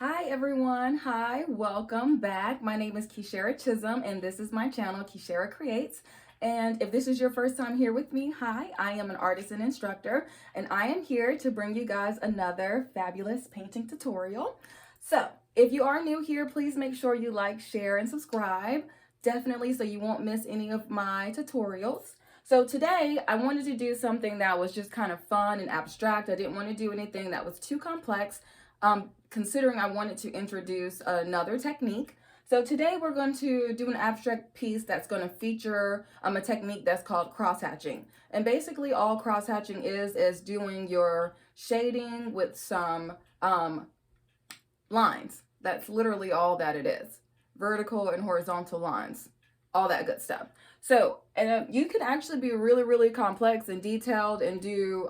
Hi everyone, hi, welcome back. My name is Kicherra Chisholm and this is my channel, Kicherra Creates. And if this is your first time here with me, hi, I am an artist and instructor and I am here to bring you guys another fabulous painting tutorial. So if you are new here, please make sure you like, share, and subscribe, definitely, so you won't miss any of my tutorials. So today I wanted to do something that was just kind of fun and abstract. I didn't want to do anything that was too complex. Considering I wanted to introduce another technique. So today we're going to do an abstract piece that's going to feature a technique that's called cross-hatching. And basically all cross-hatching is doing your shading with some lines. That's literally all that it is. Vertical and horizontal lines. All that good stuff. So, and you can actually be really, really complex and detailed and do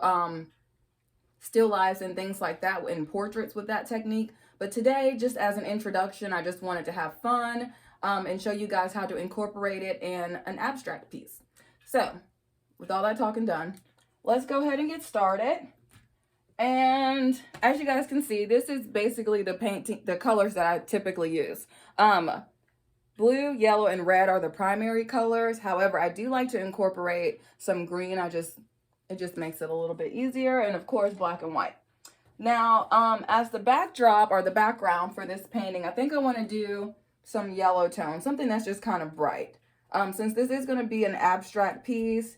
still lifes and things like that in portraits with that technique. But today, just as an introduction, I just wanted to have fun and show you guys how to incorporate it in an abstract piece. So with all that talking done, let's go ahead and get started. And as you guys can see, this is basically the colors that I typically use. Blue, yellow, and red are the primary colors. However, I do like to incorporate some green. It just makes it a little bit easier, and of course black and white. Now as the backdrop or the background for this painting, I think I want to do some yellow tone, something that's just kind of bright. Since this is going to be an abstract piece,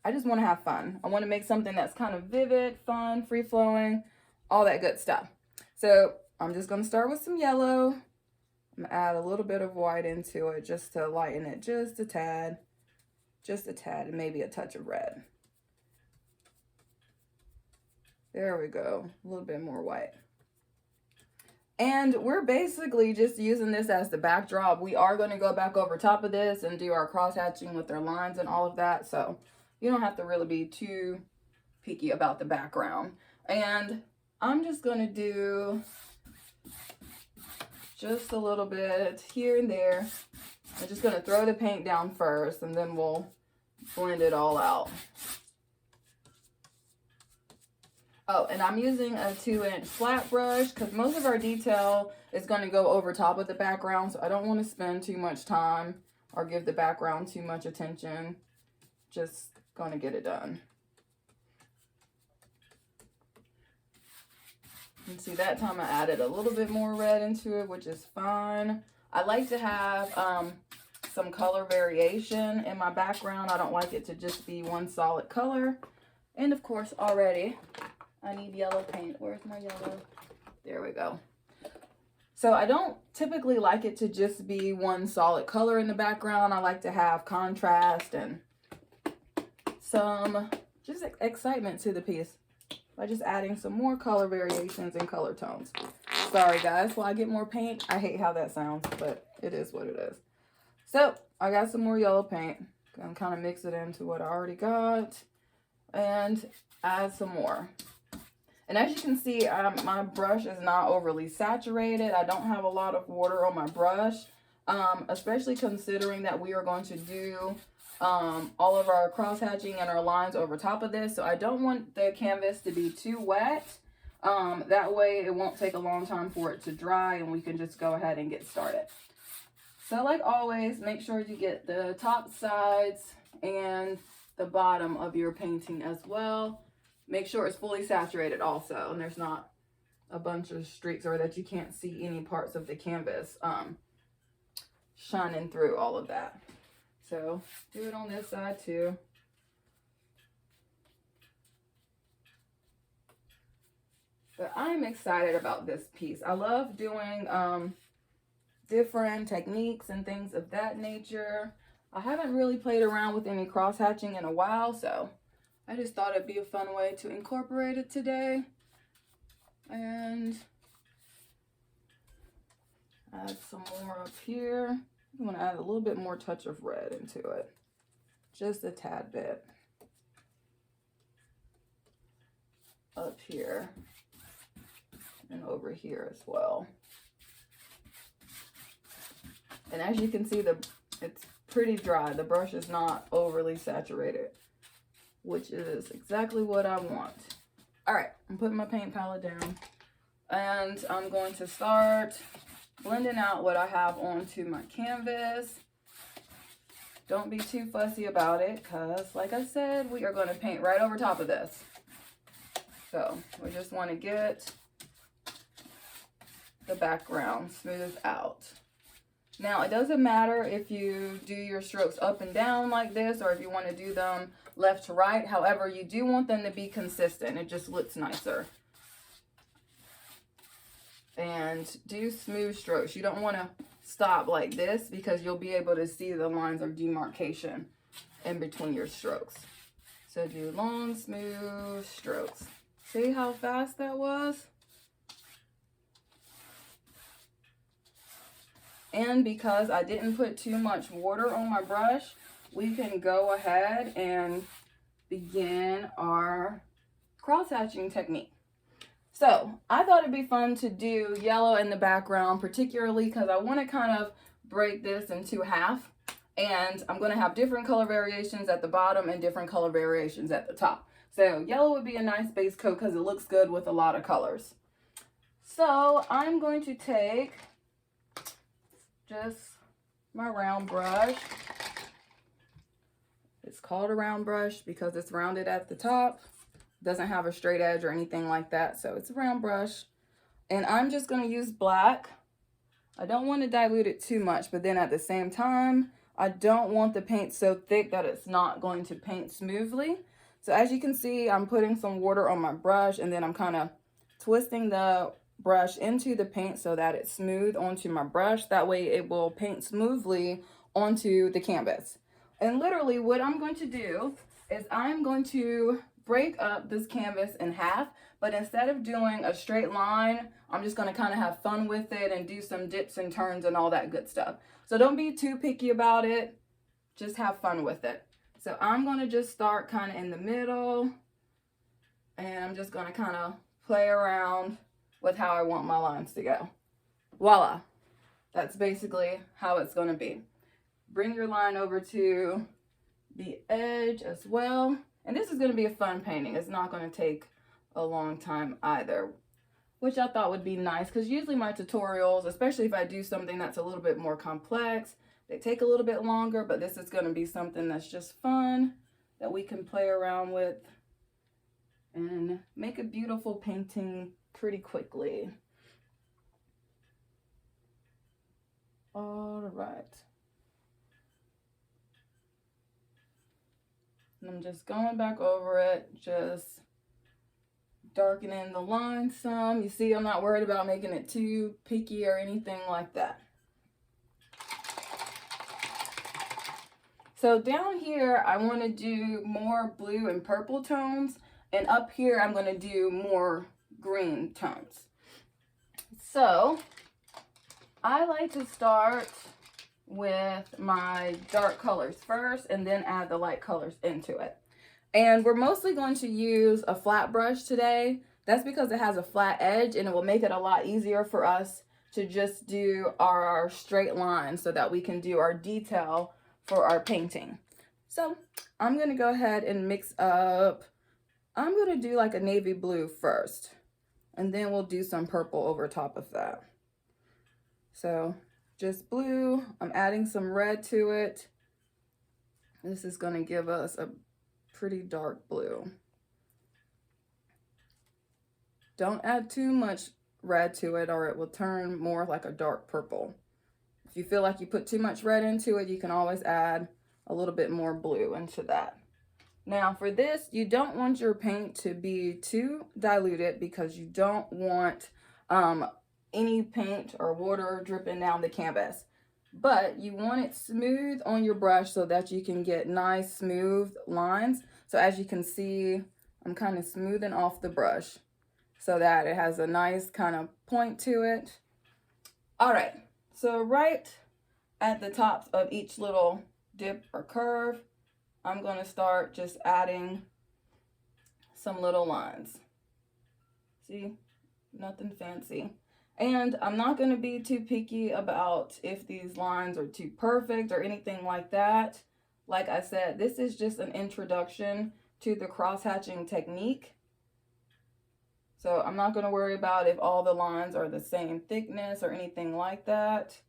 I just want to have fun. I want to make something that's kind of vivid, fun, free-flowing, all that good stuff. So I'm just going to start with some yellow. I'm going to add a little bit of white into it just to lighten it just a tad, and maybe a touch of red. There we go, a little bit more white. And we're basically just using this as the backdrop. We are going to go back over top of this and do our cross-hatching with our lines and all of that. So you don't have to really be too picky about the background. And I'm just going to do just a little bit here and there. I'm just going to throw the paint down first and then we'll blend it all out. Oh, and I'm using a 2-inch flat brush because most of our detail is going to go over top of the background. So I don't want to spend too much time or give the background too much attention. Just going to get it done. And see, that time I added a little bit more red into it, which is fine. I like to have some color variation in my background. I don't like it to just be one solid color. And of course, already I need yellow paint. Where's my yellow? There we go. So I don't typically like it to just be one solid color in the background. I like to have contrast and some just excitement to the piece by just adding some more color variations and color tones. Sorry guys, while I get more paint, I hate how that sounds, but it is what it is. So I got some more yellow paint. Gonna kind of mix it into what I already got and add some more. And as you can see, my brush is not overly saturated. I don't have a lot of water on my brush, especially considering that we are going to do all of our cross-hatching and our lines over top of this. So I don't want the canvas to be too wet. That way it won't take a long time for it to dry and we can just go ahead and get started. So like always, make sure you get the top sides and the bottom of your painting as well. Make sure it's fully saturated also, and there's not a bunch of streaks or that you can't see any parts of the canvas shining through all of that. So do it on this side too. But I'm excited about this piece. I love doing different techniques and things of that nature. I haven't really played around with any cross-hatching in a while, so I just thought it'd be a fun way to incorporate it today. And add some more up here. I'm going to add a little bit more touch of red into it. Just a tad bit. Up here. And over here as well. And as you can see, it's pretty dry. The brush is not overly saturated, which is exactly what I want. All right, I'm putting my paint palette down. And I'm going to start blending out what I have onto my canvas. Don't be too fussy about it because, like I said, we are going to paint right over top of this. So we just want to get the background smoothed out. Now, it doesn't matter if you do your strokes up and down like this or if you want to do them left to right. However, you do want them to be consistent. It just looks nicer. And do smooth strokes. You don't want to stop like this because you'll be able to see the lines of demarcation in between your strokes. So do long, smooth strokes. See how fast that was? And because I didn't put too much water on my brush, we can go ahead and begin our cross-hatching technique. So I thought it'd be fun to do yellow in the background, particularly because I want to kind of break this into half. And I'm going to have different color variations at the bottom and different color variations at the top. So yellow would be a nice base coat because it looks good with a lot of colors. So I'm going to take just my round brush. It's called a round brush because it's rounded at the top. It doesn't have a straight edge or anything like that, so it's a round brush. And I'm just going to use black. I don't want to dilute it too much, but then at the same time, I don't want the paint so thick that it's not going to paint smoothly. So as you can see, I'm putting some water on my brush, and then I'm kind of twisting the brush into the paint so that it's smooth onto my brush. That way it will paint smoothly onto the canvas. And literally what I'm going to do is I'm going to break up this canvas in half, but instead of doing a straight line, I'm just going to kind of have fun with it and do some dips and turns and all that good stuff. So don't be too picky about it. Just have fun with it. So I'm going to just start kind of in the middle, and I'm just going to kind of play around with how I want my lines to go. Voila. That's basically how it's going to be. Bring your line over to the edge as well. And this is going to be a fun painting. It's not going to take a long time either, which I thought would be nice because usually my tutorials, especially if I do something that's a little bit more complex, they take a little bit longer, but this is going to be something that's just fun that we can play around with and make a beautiful painting pretty quickly. All right. And I'm just going back over it, just darkening the line some. You see, I'm not worried about making it too picky or anything like that. So down here, I want to do more blue and purple tones. And up here, I'm going to do more green tones. So I like to start with my dark colors first and then add the light colors into it. And we're mostly going to use a flat brush today. That's because it has a flat edge and it will make it a lot easier for us to just do our straight lines so that we can do our detail for our painting. So I'm going to go ahead and mix up. I'm going to do like a navy blue first, and then we'll do some purple over top of that. So just blue. I'm adding some red to it. This is going to give us a pretty dark blue. Don't add too much red to it or it will turn more like a dark purple. If you feel like you put too much red into it, you can always add a little bit more blue into that. Now for this, you don't want your paint to be too diluted because you don't want any paint or water dripping down the canvas. But you want it smooth on your brush so that you can get nice smooth lines. So as you can see, I'm kind of smoothing off the brush so that it has a nice kind of point to it. All right, so right at the tops of each little dip or curve, I'm going to start just adding some little lines. See, nothing fancy. And I'm not going to be too picky about if these lines are too perfect or anything like that. Like I said, this is just an introduction to the cross-hatching technique. So I'm not going to worry about if all the lines are the same thickness or anything like that.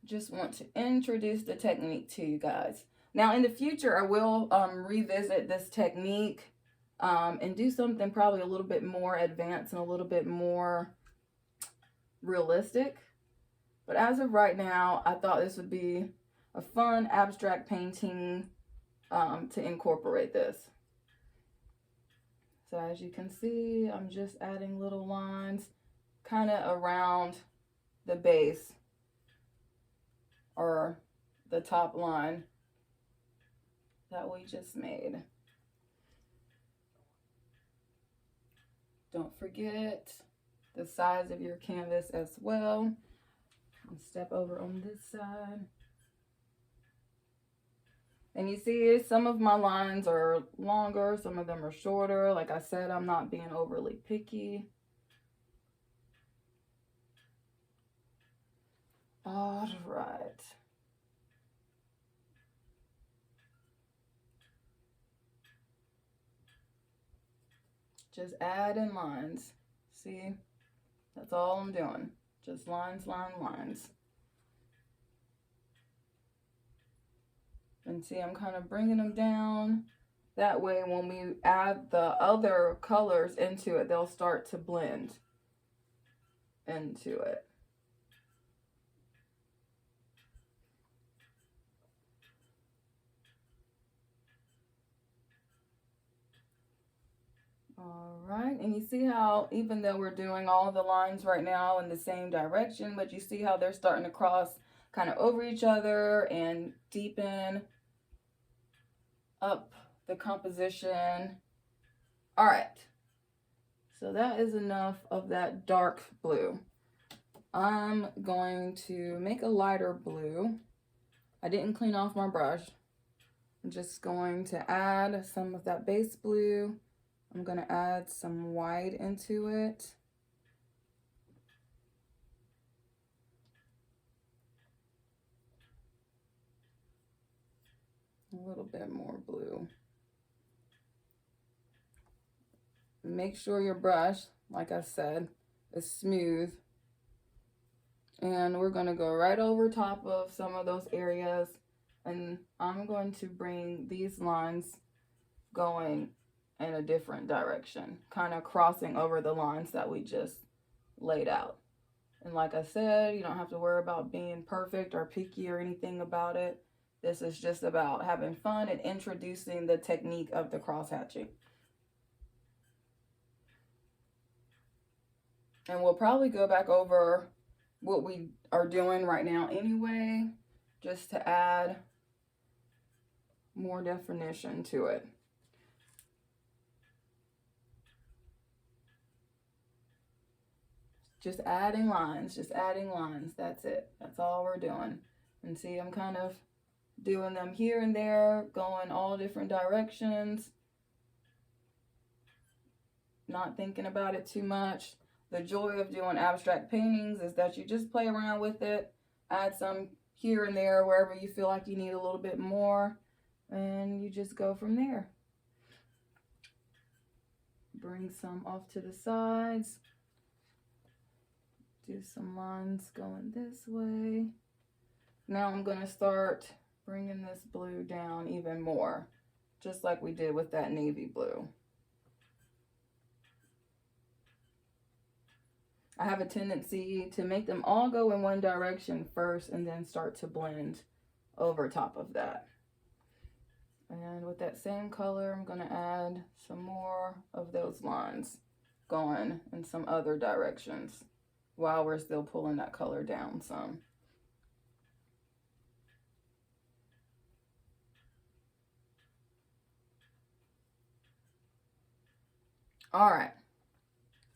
Just want to introduce the technique to you guys. Now in the future, I will revisit this technique and do something probably a little bit more advanced and a little bit more realistic. But as of right now, I thought this would be a fun abstract painting to incorporate this. So as you can see, I'm just adding little lines kind of around the base or the top line that we just made. Don't forget the size of your canvas as well. And step over on this side. And you see some of my lines are longer, some of them are shorter. Like I said, I'm not being overly picky. All right. Just add in lines. See, that's all I'm doing. Just lines, lines. And see, I'm kind of bringing them down. That way, when we add the other colors into it, they'll start to blend into it. All right, and you see how even though we're doing all the lines right now in the same direction, but you see how they're starting to cross kind of over each other and deepen up the composition. All right, so that is enough of that dark blue. I'm going to make a lighter blue. I didn't clean off my brush. I'm just going to add some of that base blue. I'm going to add some white into it. A little bit more blue. Make sure your brush, like I said, is smooth. And we're going to go right over top of some of those areas. And I'm going to bring these lines going in a different direction, kind of crossing over the lines that we just laid out. And like I said, you don't have to worry about being perfect or picky or anything about it. This is just about having fun and introducing the technique of the cross hatching. And we'll probably go back over what we are doing right now anyway, just to add more definition to it. Just adding lines, that's it. That's all we're doing. And see, I'm kind of doing them here and there, going all different directions, not thinking about it too much. The joy of doing abstract paintings is that you just play around with it, add some here and there wherever you feel like you need a little bit more, and you just go from there. Bring some off to the sides. Do some lines going this way. Now I'm going to start bringing this blue down even more, just like we did with that navy blue. I have a tendency to make them all go in one direction first and then start to blend over top of that. And with that same color, I'm going to add some more of those lines going in some other directions while we're still pulling that color down some. All right,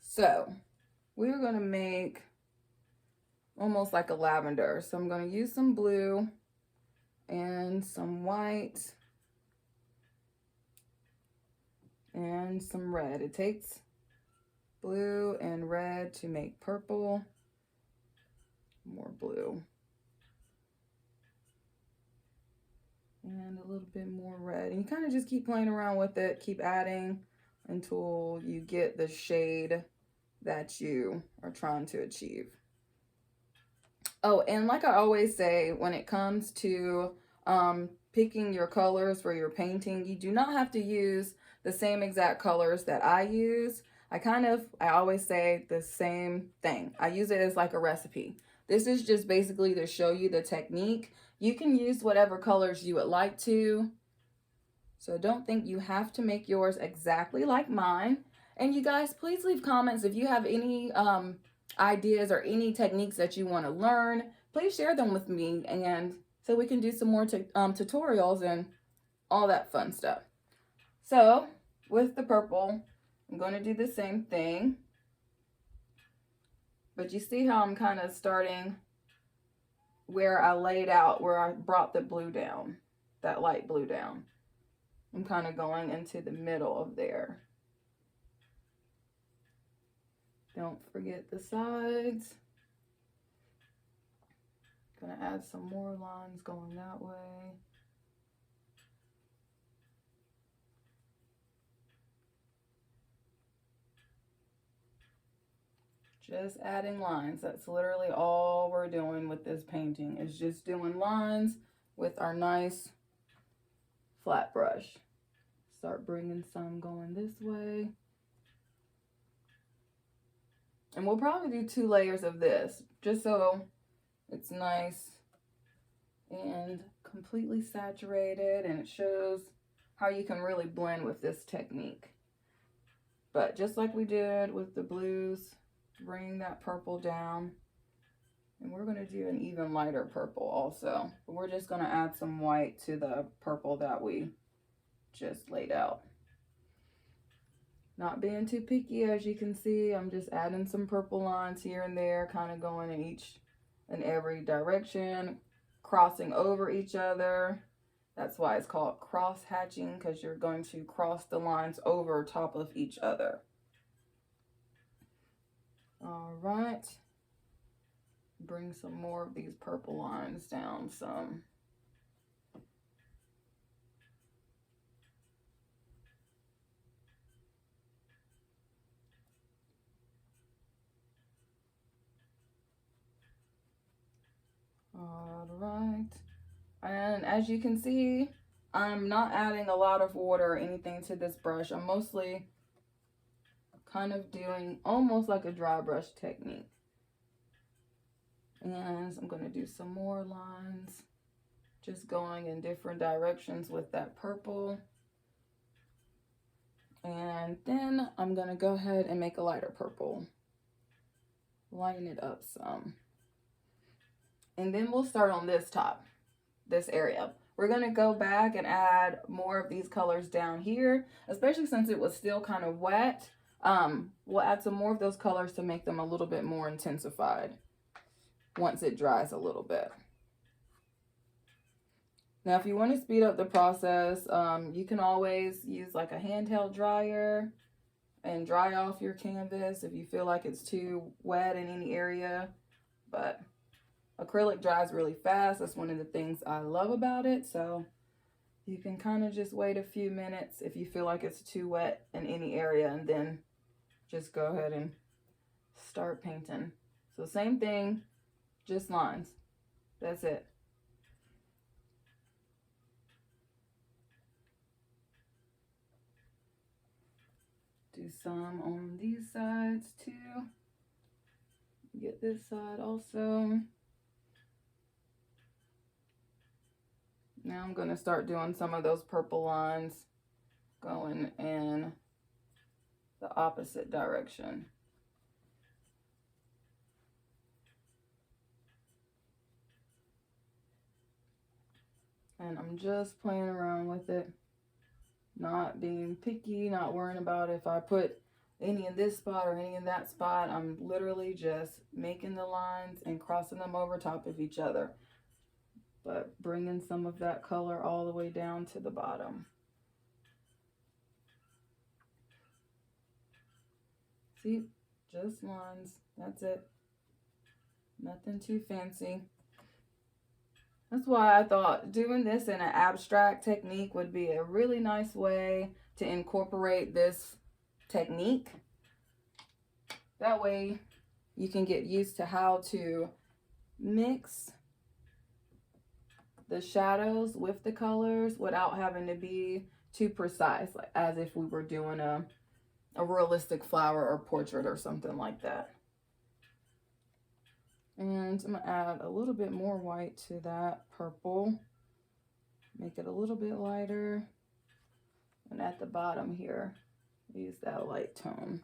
so we're going to make almost like a lavender. So I'm going to use some blue and some white and some red. It takes blue and red to make purple. More blue. And a little bit more red. And you kind of just keep playing around with it, keep adding until you get the shade that you are trying to achieve. Oh, and like I always say, when it comes to picking your colors for your painting, you do not have to use the same exact colors that I use. I always say the same thing. I use it as like a recipe. This is just basically to show you the technique. You can use whatever colors you would like to. So don't think you have to make yours exactly like mine. And you guys, please leave comments if you have any ideas or any techniques that you want to learn. Please share them with me, and so we can do some more tutorials and all that fun stuff. So with the purple, I'm going to do the same thing. But you see how I'm kind of starting where I laid out, where I brought the blue down, that light blue down. I'm kind of going into the middle of there. Don't forget the sides. Gonna add some more lines going that way. Just adding lines. That's literally all we're doing with this painting, is just doing lines with our nice flat brush. Start bringing some going this way. And we'll probably do 2 layers of this, just so it's nice and completely saturated, and it shows how you can really blend with this technique. But just like we did with the blues, bring that purple down. And we're going to do an even lighter purple also. But we're just going to add some white to the purple that we just laid out. Not being too picky, as you can see. I'm just adding some purple lines here and there, kind of going in each and every direction, crossing over each other. That's why it's called cross hatching, because you're going to cross the lines over top of each other. All right. Bring some more of these purple lines down some. All right. And as you can see, I'm not adding a lot of water or anything to this brush. I'm mostly kind of doing almost like a dry brush technique. And I'm going to do some more lines, just going in different directions with that purple. And then I'm going to go ahead and make a lighter purple. Lighten it up some. And then we'll start on this top, this area. We're going to go back and add more of these colors down here, especially since it was still kind of wet. We'll add some more of those colors to make them a little bit more intensified once it dries a little bit. Now, if you want to speed up the process, you can always use like a handheld dryer and dry off your canvas if you feel like it's too wet in any area. But acrylic dries really fast. That's one of the things I love about it. So you can kind of just wait a few minutes if you feel like it's too wet in any area, and then just go ahead and start painting. So same thing, just lines. That's it. Do some on these sides too. Get this side also. Now I'm going to start doing some of those purple lines going in the opposite direction. And I'm just playing around with it, not being picky, not worrying about if I put any in this spot or any in that spot. I'm literally just making the lines and crossing them over top of each other, but bringing some of that color all the way down to the bottom. See, just lines, that's it. Nothing too fancy. That's why I thought doing this in an abstract technique would be a really nice way to incorporate this technique. That way you can get used to how to mix the shadows with the colors without having to be too precise, like as if we were doing a realistic flower or portrait or something like that. And I'm gonna add a little bit more white to that purple, make it a little bit lighter. And at the bottom here, use that light tone.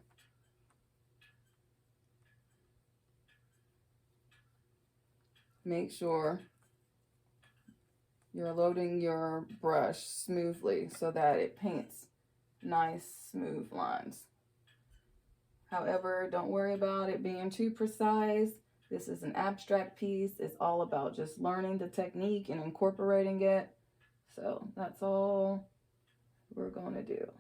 Make sure you're loading your brush smoothly so that it paints nice, smooth lines. However, don't worry about it being too precise. This is an abstract piece. It's all about just learning the technique and incorporating it. So that's all we're going to do.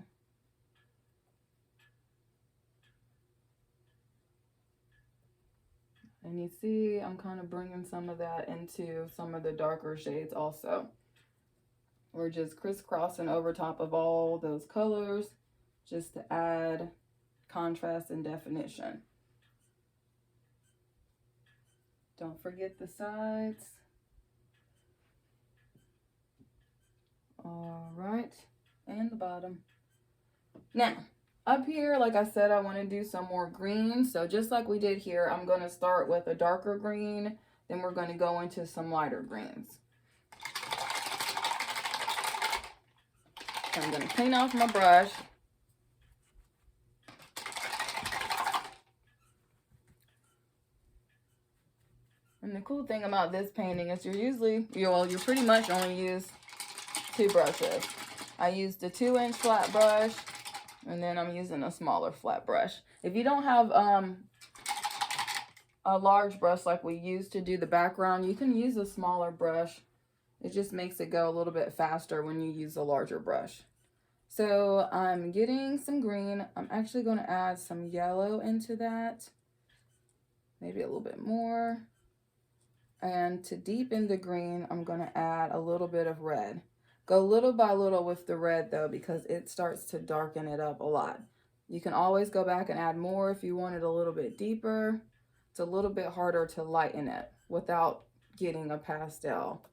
And you see, I'm kind of bringing some of that into some of the darker shades also. We're just crisscrossing over top of all those colors just to add contrast and definition. Don't forget the sides. All right, and the bottom. Now, up here, like I said, I want to do some more green. So just like we did here, I'm going to start with a darker green. Then we're going to go into some lighter greens. So I'm going to clean off my brush. And the cool thing about this painting is you're pretty much only use 2 brushes. I used a 2-inch flat brush, and then I'm using a smaller flat brush. If you don't have a large brush like we used to do the background, you can use a smaller brush. It just makes it go a little bit faster when you use a larger brush. So I'm getting some green. I'm actually going to add some yellow into that. Maybe a little bit more. And to deepen the green, I'm going to add a little bit of red. Go little by little with the red though, because it starts to darken it up a lot. You can always go back and add more if you want it a little bit deeper. It's a little bit harder to lighten it without getting a pastel.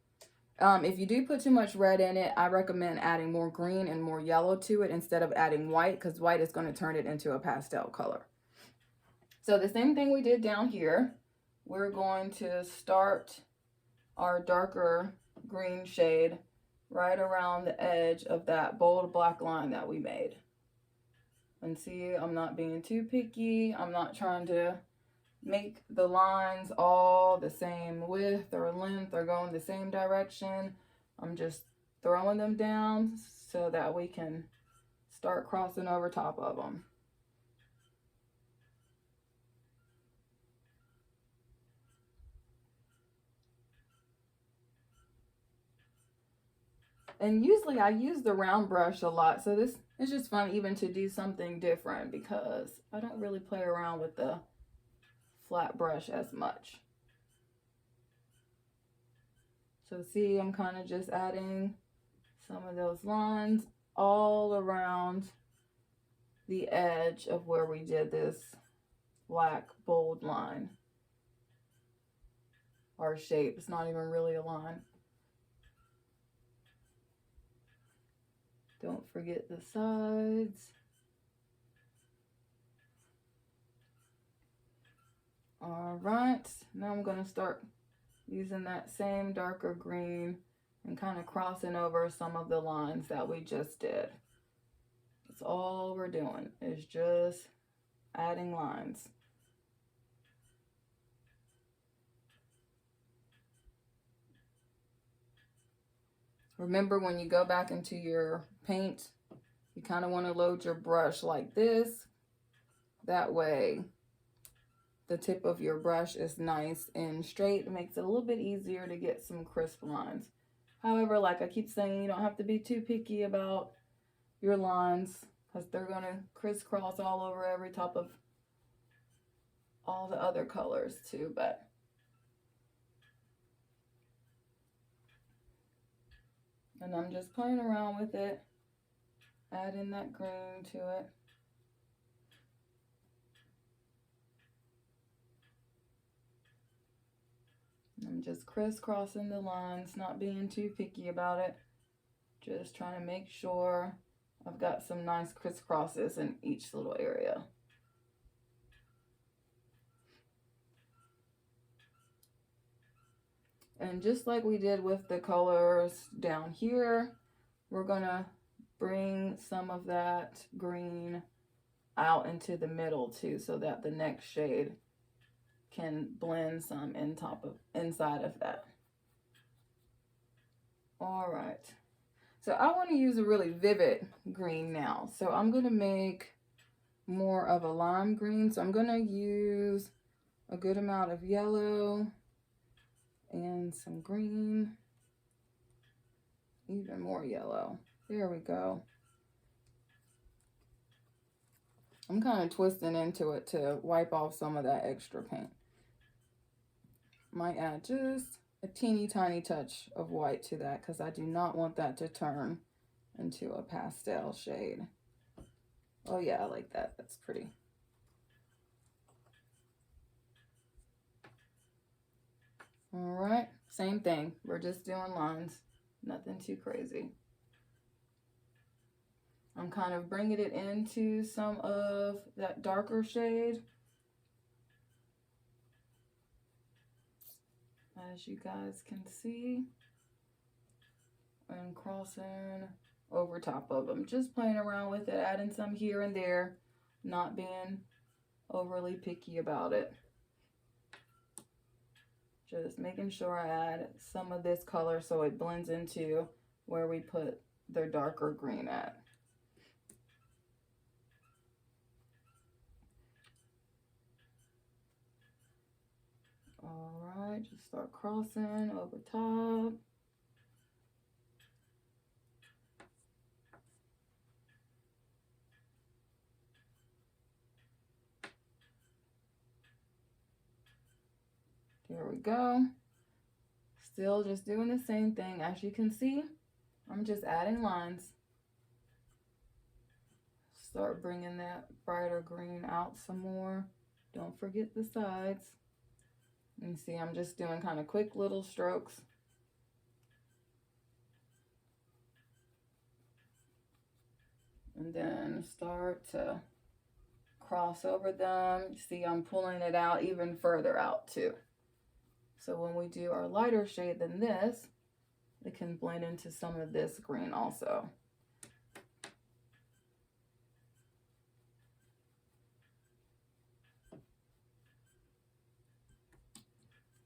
If you do put too much red in it, I recommend adding more green and more yellow to it instead of adding white, because white is going to turn it into a pastel color. So the same thing we did down here, we're going to start our darker green shade right around the edge of that bold black line that we made. And see, I'm not being too picky. I'm not trying to make the lines all the same width or length or go in the same direction. I'm just throwing them down so that we can start crossing over top of them. And usually I use the round brush a lot, so this is just fun even to do something different because I don't really play around with the flat brush as much. So see, I'm kind of just adding some of those lines all around the edge of where we did this black bold line. Our shape, it's not even really a line. Don't forget the sides. All right, now I'm going to start using that same darker green and kind of crossing over some of the lines that we just did. That's all we're doing, is just adding lines. Remember, when you go back into your paint, you kind of want to load your brush like this. That way the tip of your brush is nice and straight. It makes it a little bit easier to get some crisp lines. However, like I keep saying, you don't have to be too picky about your lines because they're going to crisscross all over every top of all the other colors too. And I'm just playing around with it, adding that green to it. I'm just crisscrossing the lines, not being too picky about it. Just trying to make sure I've got some nice crisscrosses in each little area. And just like we did with the colors down here, we're gonna bring some of that green out into the middle too, so that the next shade can blend some inside of that. All right, so I want to use a really vivid green now, so I'm going to make more of a lime green. So I'm going to use a good amount of yellow and some green, even more yellow. There we go. I'm kind of twisting into it to wipe off some of that extra paint. Might add just a teeny tiny touch of white to that, because I do not want that to turn into a pastel shade. Oh yeah, I like that. That's pretty. All right, same thing. We're just doing lines, nothing too crazy. I'm kind of bringing it into some of that darker shade, as you guys can see, and crossing over top of them, just playing around with it, adding some here and there, not being overly picky about it. Just making sure I add some of this color so it blends into where we put the darker green at. All right, just start crossing over top. There we go. Still just doing the same thing. As you can see, I'm just adding lines. Start bringing that brighter green out some more. Don't forget the sides. You see, I'm just doing kind of quick little strokes. And then start to cross over them. You see, I'm pulling it out even further out too. So when we do our lighter shade than this, it can blend into some of this green also.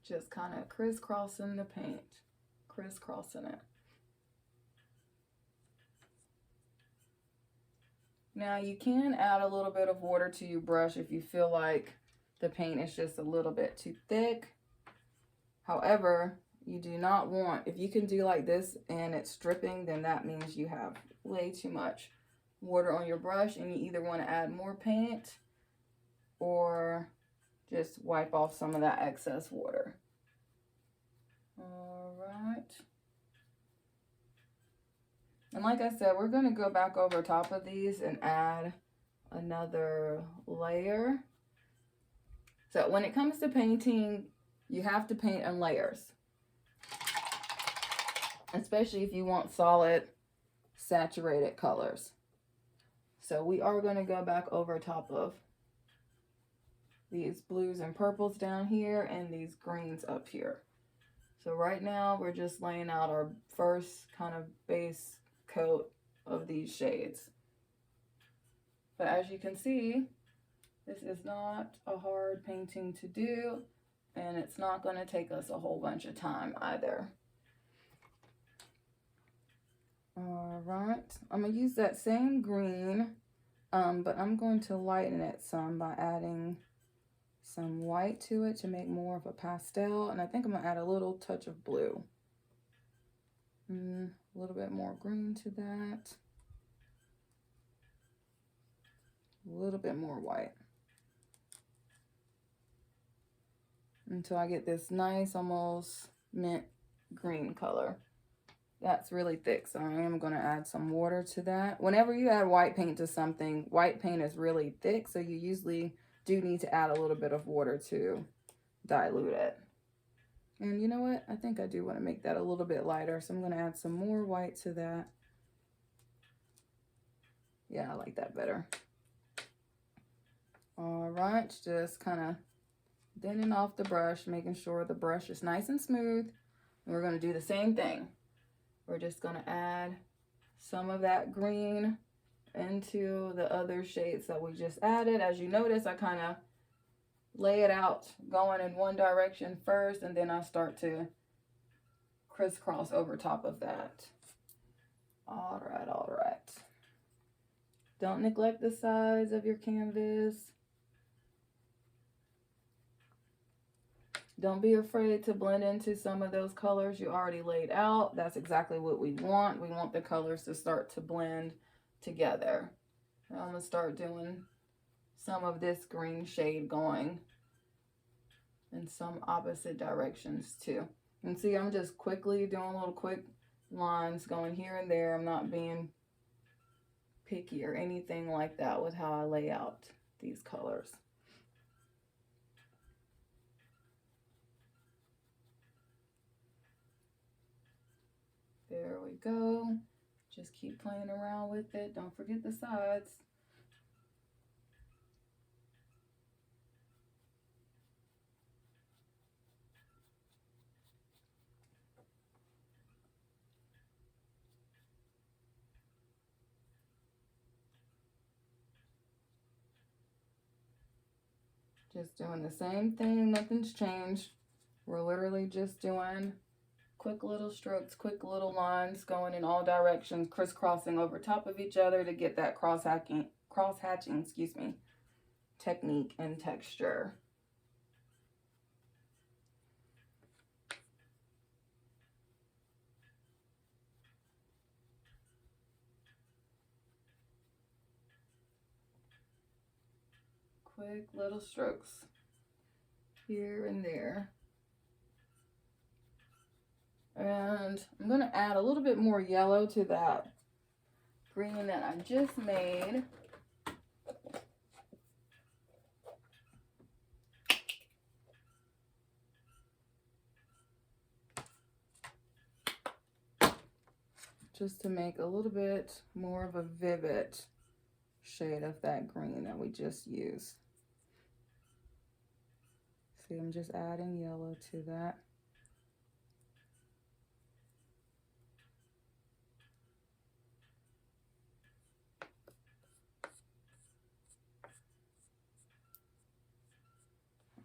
Just kind of crisscrossing the paint, crisscrossing it. Now you can add a little bit of water to your brush if you feel like the paint is just a little bit too thick. However, you do not want, if you can do like this and it's dripping, then that means you have way too much water on your brush and you either want to add more paint or just wipe off some of that excess water. All right. And like I said, we're going to go back over top of these and add another layer. So when it comes to painting, you have to paint in layers, especially if you want solid, saturated colors. So we are going to go back over top of these blues and purples down here and these greens up here. So right now we're just laying out our first kind of base coat of these shades. But as you can see, this is not a hard painting to do, and it's not going to take us a whole bunch of time either. All right, I'm going to use that same green, but I'm going to lighten it some by adding some white to it to make more of a pastel, and I think I'm going to add a little touch of blue. A little bit more green to that. A little bit more white. Until I get this nice, almost mint green color. That's really thick, so I am going to add some water to that. Whenever you add white paint to something, white paint is really thick, so you usually do need to add a little bit of water to dilute it. And you know what? I think I do want to make that a little bit lighter, so I'm going to add some more white to that. Yeah, I like that better. All right, just kind of thinning off the brush, making sure the brush is nice and smooth. And we're going to do the same thing. We're just going to add some of that green into the other shades that we just added. As you notice, I kind of lay it out going in one direction first, and then I start to crisscross over top of that. All right, all right. Don't neglect the size of your canvas. Don't be afraid to blend into some of those colors you already laid out. That's exactly what we want. We want the colors to start to blend together. And I'm going to start doing some of this green shade going in some opposite directions too. And see, I'm just quickly doing little quick lines going here and there. I'm not being picky or anything like that with how I lay out these colors. There we go. Just keep playing around with it. Don't forget the sides. Just doing the same thing, nothing's changed. We're literally just doing quick little strokes, quick little lines going in all directions, crisscrossing over top of each other to get that cross-hatching, excuse me, technique and texture. Quick little strokes here and there. And I'm going to add a little bit more yellow to that green that I just made. Just to make a little bit more of a vivid shade of that green that we just used. See, I'm just adding yellow to that.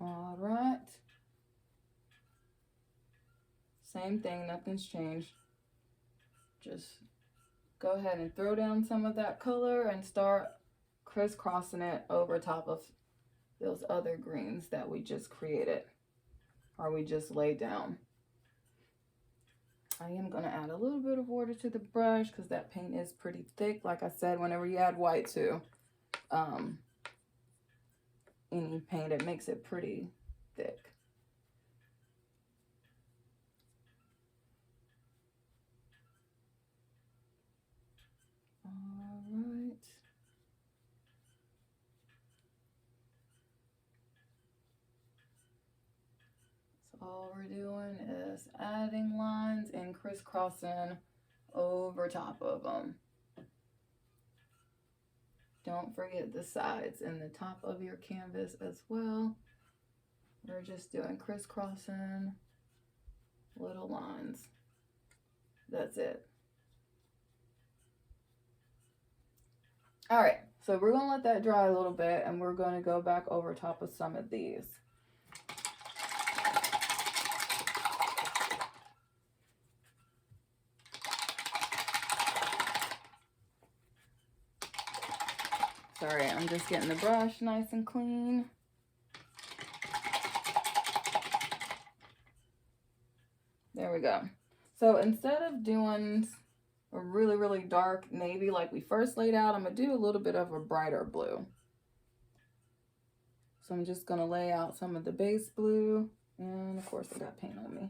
All right. Same thing, nothing's changed. Just go ahead and throw down some of that color and start crisscrossing it over top of those other greens that we just created or we just laid down. I am going to add a little bit of water to the brush because that paint is pretty thick. Like I said, whenever you add white to any paint, it makes it pretty thick. All right. So all we're doing is adding lines and crisscrossing over top of them. Don't forget the sides and the top of your canvas as well. We're just doing crisscrossing little lines. That's it. All right, so we're gonna let that dry a little bit and we're gonna go back over top of some of these. Sorry, I'm just getting the brush nice and clean. There we go. So instead of doing a really, really dark navy like we first laid out, I'm going to do a little bit of a brighter blue. So I'm just going to lay out some of the base blue. And of course I got paint on me.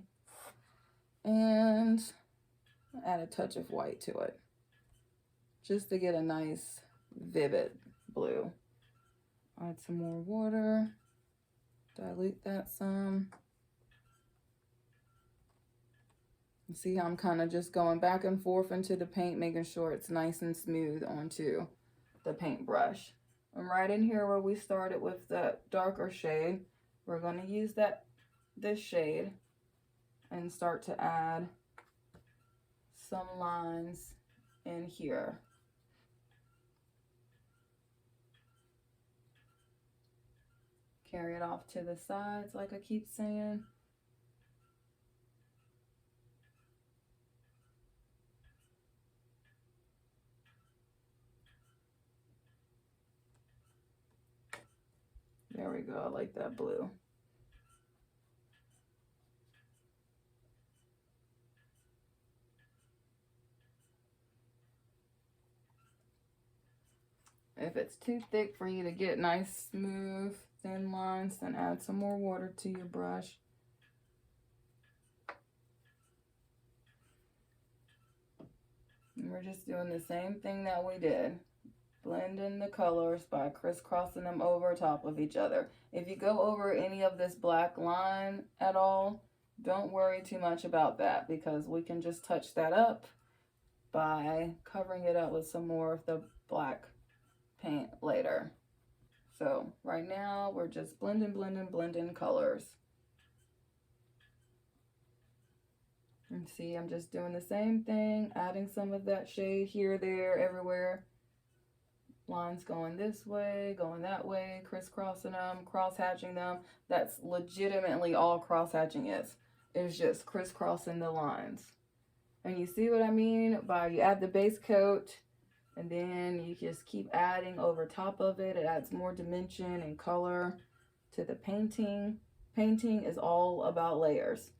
And add a touch of white to it. Just to get a nice vivid blue. Add some more water. Dilute that some. See how I'm kind of just going back and forth into the paint, making sure it's nice and smooth onto the paintbrush. And right in here where we started with the darker shade, we're going to use this shade and start to add some lines in here. Carry it off to the sides like I keep saying. There we go, I like that blue. If it's too thick for you to get nice, smooth, thin lines, then add some more water to your brush. And we're just doing the same thing that we did. Blend in the colors by crisscrossing them over top of each other. If you go over any of this black line at all, don't worry too much about that, because we can just touch that up by covering it up with some more of the black paint later. So right now we're just blending colors. And see, I'm just doing the same thing, adding some of that shade here, there, everywhere. Lines going this way, going that way, crisscrossing them, cross-hatching them. That's legitimately all cross-hatching is. It's just crisscrossing the lines. And you see what I mean by you add the base coat and then you just keep adding over top of it. It adds more dimension and color to the painting. Painting is all about layers.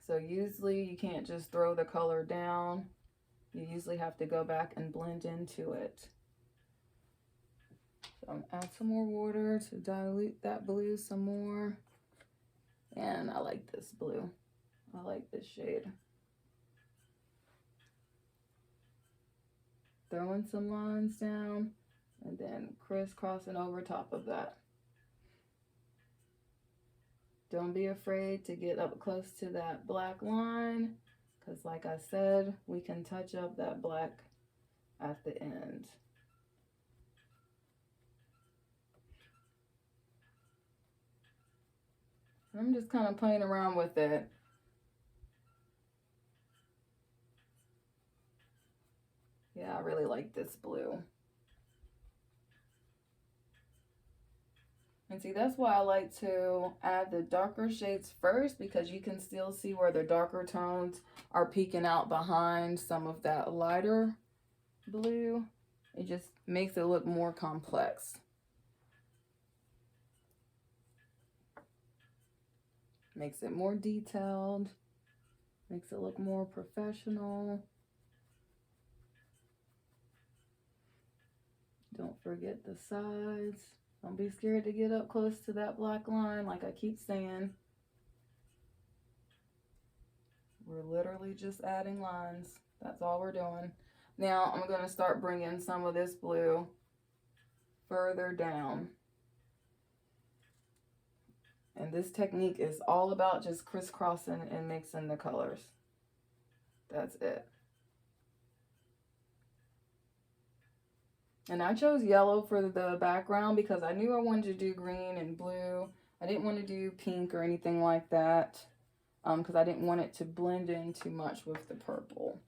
So usually you can't just throw the color down. You usually have to go back and blend into it. So I'm gonna add some more water to dilute that blue some more. And I like this blue. I like this shade. Throwing some lines down and then crisscrossing over top of that. Don't be afraid to get up close to that black line, because like I said, we can touch up that black at the end. I'm just kind of playing around with it. Yeah, I really like this blue. And see, that's why I like to add the darker shades first, because you can still see where the darker tones are peeking out behind some of that lighter blue. It just makes it look more complex. Makes it more detailed. Makes it look more professional. Don't forget the sides. Don't be scared to get up close to that black line, like I keep saying. We're literally just adding lines. That's all we're doing. Now I'm going to start bringing some of this blue further down. And this technique is all about just crisscrossing and mixing the colors. That's it. And I chose yellow for the background because I knew I wanted to do green and blue. I didn't want to do pink or anything like that, because I didn't want it to blend in too much with the purple.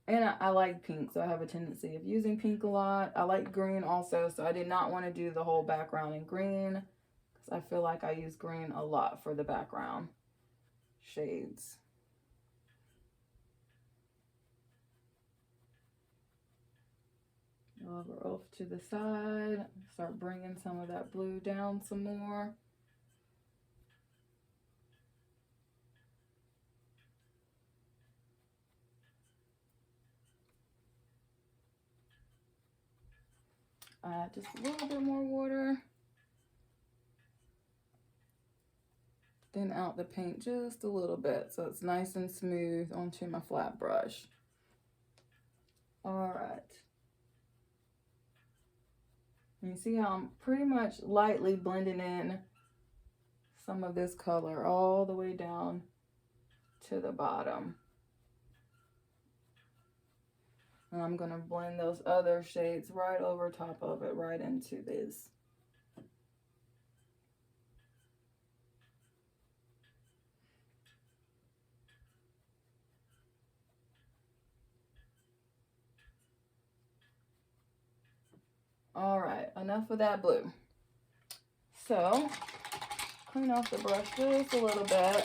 And I like pink, so I have a tendency of using pink a lot. I like green also, so I did not want to do the whole background in green, because I feel like I use green a lot for the background shades. Over off to the side, start bringing some of that blue down some more. Add just a little bit more water. Thin out the paint just a little bit so it's nice and smooth onto my flat brush. All right. You see how I'm pretty much lightly blending in some of this color all the way down to the bottom. And I'm going to blend those other shades right over top of it, right into this. All right, enough of that blue. So, clean off the brush just a little bit.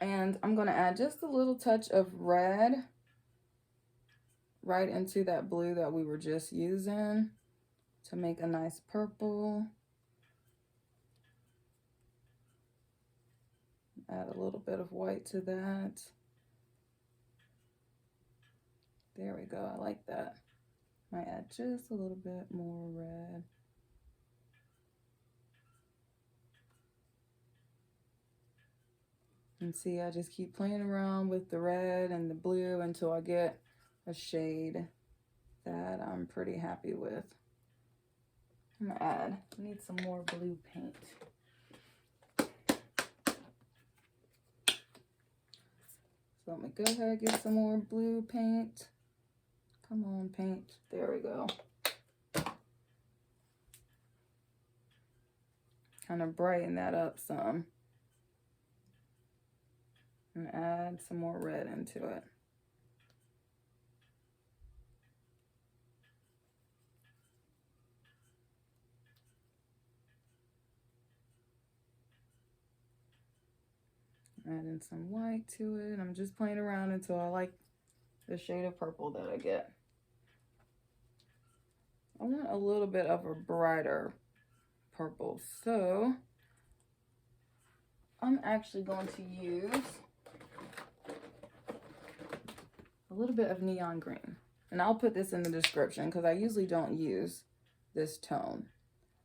And I'm going to add just a little touch of red right into that blue that we were just using to make a nice purple. Add a little bit of white to that. There we go, I like that. Might add just a little bit more red. And see, I just keep playing around with the red and the blue until I get a shade that I'm pretty happy with. I'm gonna add, I need some more blue paint. So let me go ahead and get some more blue paint. Come on, paint. There we go. Kind of brighten that up some. And add some more red into it. Adding some white to it. I'm just playing around until I like the shade of purple that I get. I want a little bit of a brighter purple, so I'm actually going to use a little bit of neon green. And I'll put this in the description because I usually don't use this tone.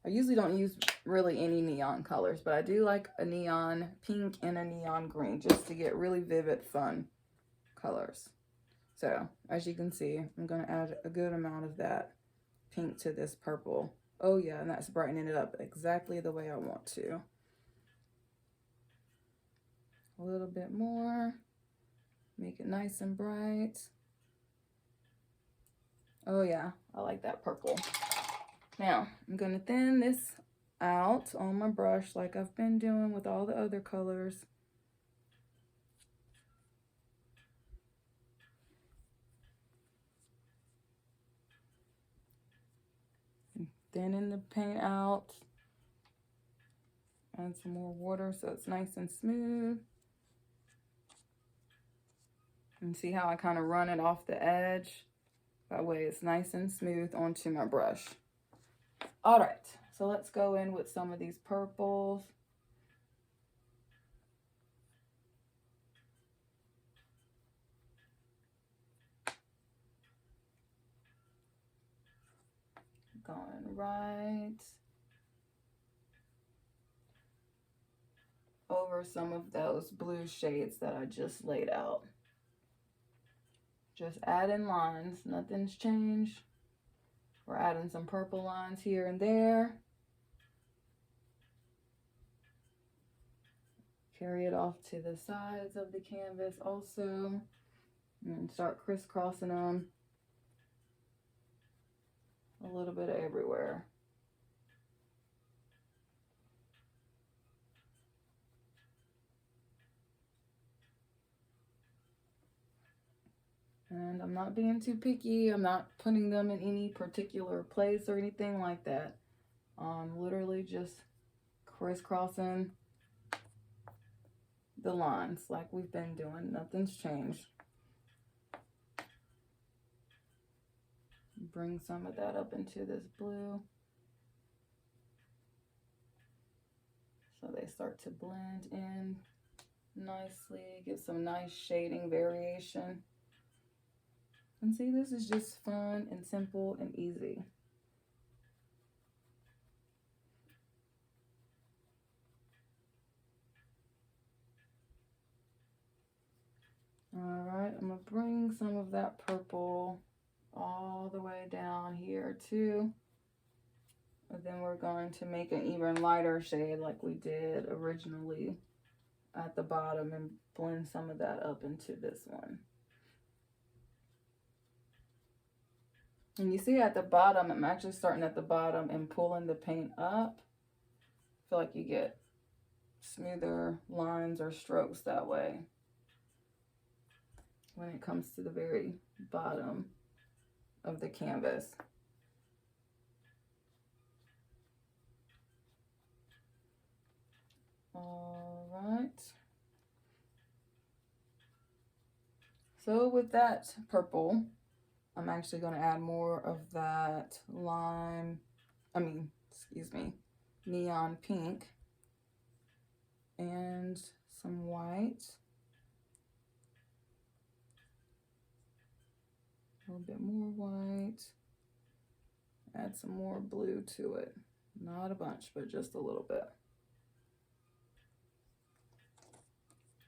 I usually don't use really any neon colors, but I do like a neon pink and a neon green just to get really vivid, fun colors. So as you can see, I'm going to add a good amount of that pink to this purple. Oh yeah, and that's brightening it up exactly the way I want to. A little bit more. Make it nice and bright. Oh yeah, I like that purple. Now, I'm going to thin this out on my brush like I've been doing with all the other colors. Thinning the paint out. Add some more water so it's nice and smooth. And see how I kind of run it off the edge? That way it's nice and smooth onto my brush. All right, so let's go in with some of these purples. Going right over some of those blue shades that I just laid out. Just adding lines, nothing's changed. We're adding some purple lines here and there. Carry it off to the sides of the canvas also. And start crisscrossing them a little bit everywhere. And I'm not being too picky. I'm not putting them in any particular place or anything like that. Literally just crisscrossing the lines like we've been doing. Nothing's changed. Bring some of that up into this blue. So they start to blend in nicely. Get some nice shading variation. And see, this is just fun and simple and easy. All right, I'm gonna bring some of that purple all the way down here too. And then we're going to make an even lighter shade like we did originally at the bottom and blend some of that up into this one. And you see at the bottom, I'm actually starting at the bottom and pulling the paint up. I feel like you get smoother lines or strokes that way when it comes to the very bottom of the canvas. All right. So with that purple, I'm actually going to add more of that neon pink and some white. A little bit more white. Add some more blue to it. Not a bunch, but just a little bit.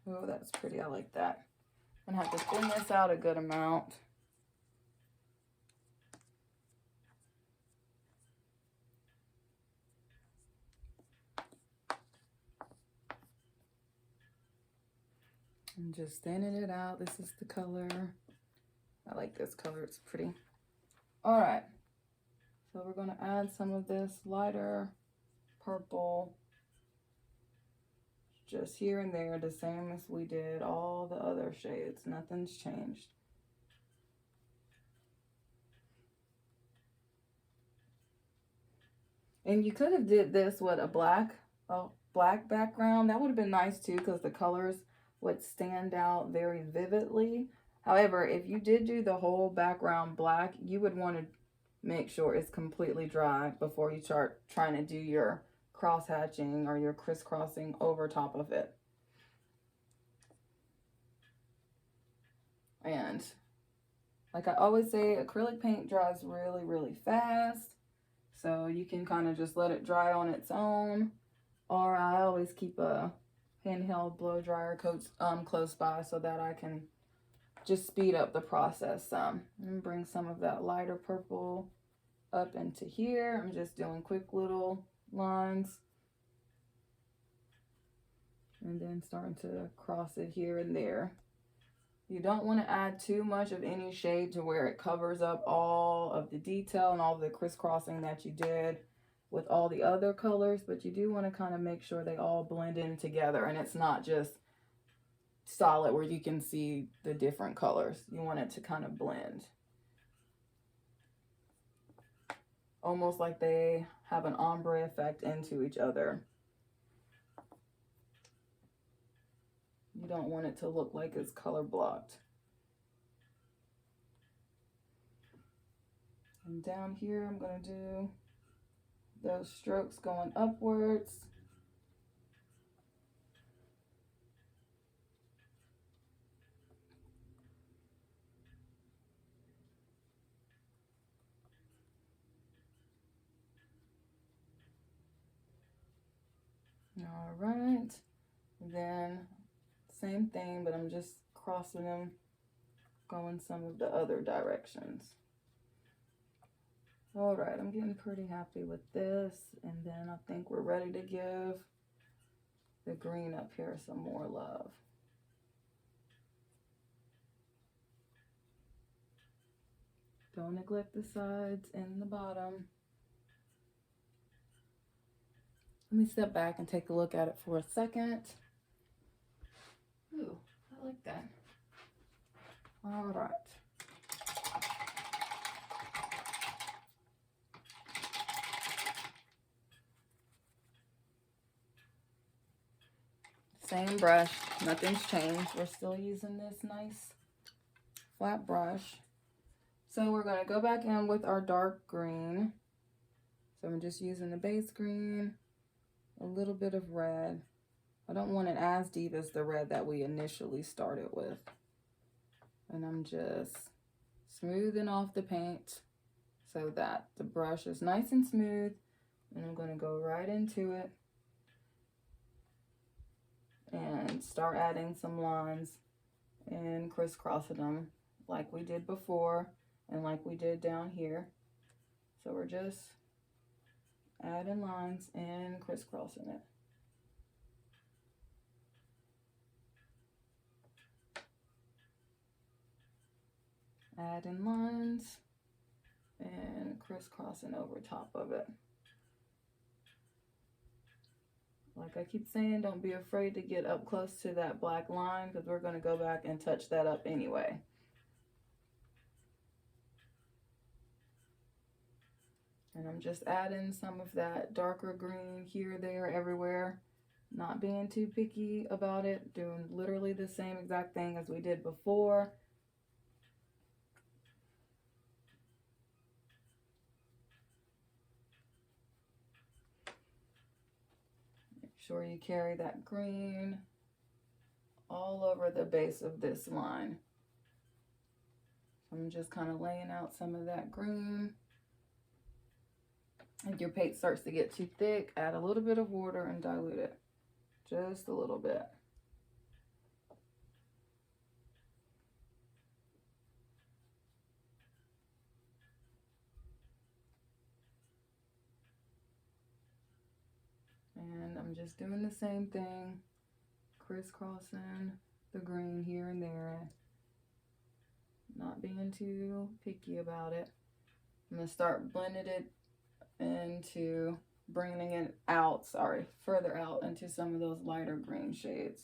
Oh, that's pretty. I like that. I'm going to have to thin this out a good amount. I'm just thinning it out. This is the color. I like this color. It's pretty. All right. So we're going to add some of this lighter purple just here and there, the same as we did all the other shades. Nothing's changed. And you could have did this with a black background. That would have been nice too, because the colors would stand out very vividly. However, if you did do the whole background black, you would want to make sure it's completely dry before you start trying to do your cross hatching or your crisscrossing over top of it. And like I always say, acrylic paint dries really, really fast. So you can kind of just let it dry on its own. Or I always keep a handheld blow dryer close by so that I can just speed up the process some. And bring some of that lighter purple up into here. I'm just doing quick little lines. And then starting to cross it here and there. You don't want to add too much of any shade to where it covers up all of the detail and all the crisscrossing that you did with all the other colors, but you do want to kind of make sure they all blend in together and it's not just solid where you can see the different colors. You want it to kind of blend. Almost like they have an ombre effect into each other. You don't want it to look like it's color blocked. And down here, I'm going to do those strokes going upwards. All right. Then same thing, but I'm just crossing them, going some of the other directions. All right, I'm getting pretty happy with this. And then I think we're ready to give the green up here some more love. Don't neglect the sides and the bottom. Let me step back and take a look at it for a second. Ooh, I like that. All right. Same brush, nothing's changed. We're still using this nice flat brush. So we're going to go back in with our dark green. So I'm just using the base green, a little bit of red. I don't want it as deep as the red that we initially started with. And I'm just smoothing off the paint so that the brush is nice and smooth. And I'm going to go right into it and start adding some lines and crisscrossing them like we did before and like we did down here. So we're just adding lines and crisscrossing it. Add in lines and crisscrossing over top of it. Like I keep saying, don't be afraid to get up close to that black line because we're going to go back and touch that up anyway. And I'm just adding some of that darker green here, there, everywhere. Not being too picky about it. Doing literally the same exact thing as we did before. Make sure you carry that green all over the base of this line. I'm just kind of laying out some of that green. If your paint starts to get too thick, add a little bit of water and dilute it. Just a little bit. And I'm just doing the same thing, crisscrossing the green here and there. Not being too picky about it. I'm going to start blending it into, bringing it out, further out into some of those lighter green shades.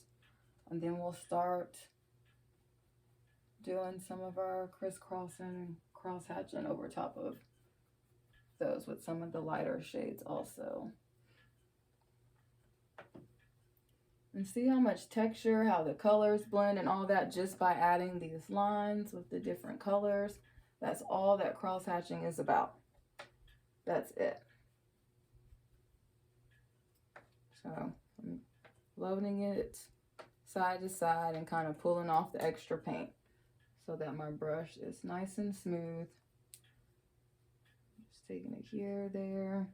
And then we'll start doing some of our crisscrossing and cross-hatching over top of those with some of the lighter shades also. And see how much texture, how the colors blend and all that just by adding these lines with the different colors. That's all that cross-hatching is about. That's it. So I'm loading it side to side and kind of pulling off the extra paint so that my brush is nice and smooth. Just taking it here, there.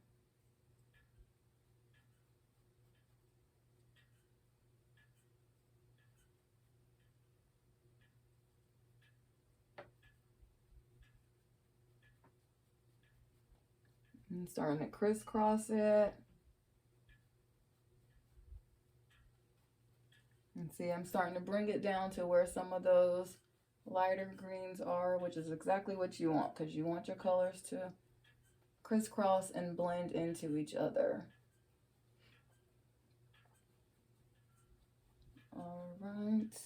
And starting to crisscross it. And see, I'm starting to bring it down to where some of those lighter greens are, which is exactly what you want because you want your colors to crisscross and blend into each other. All right.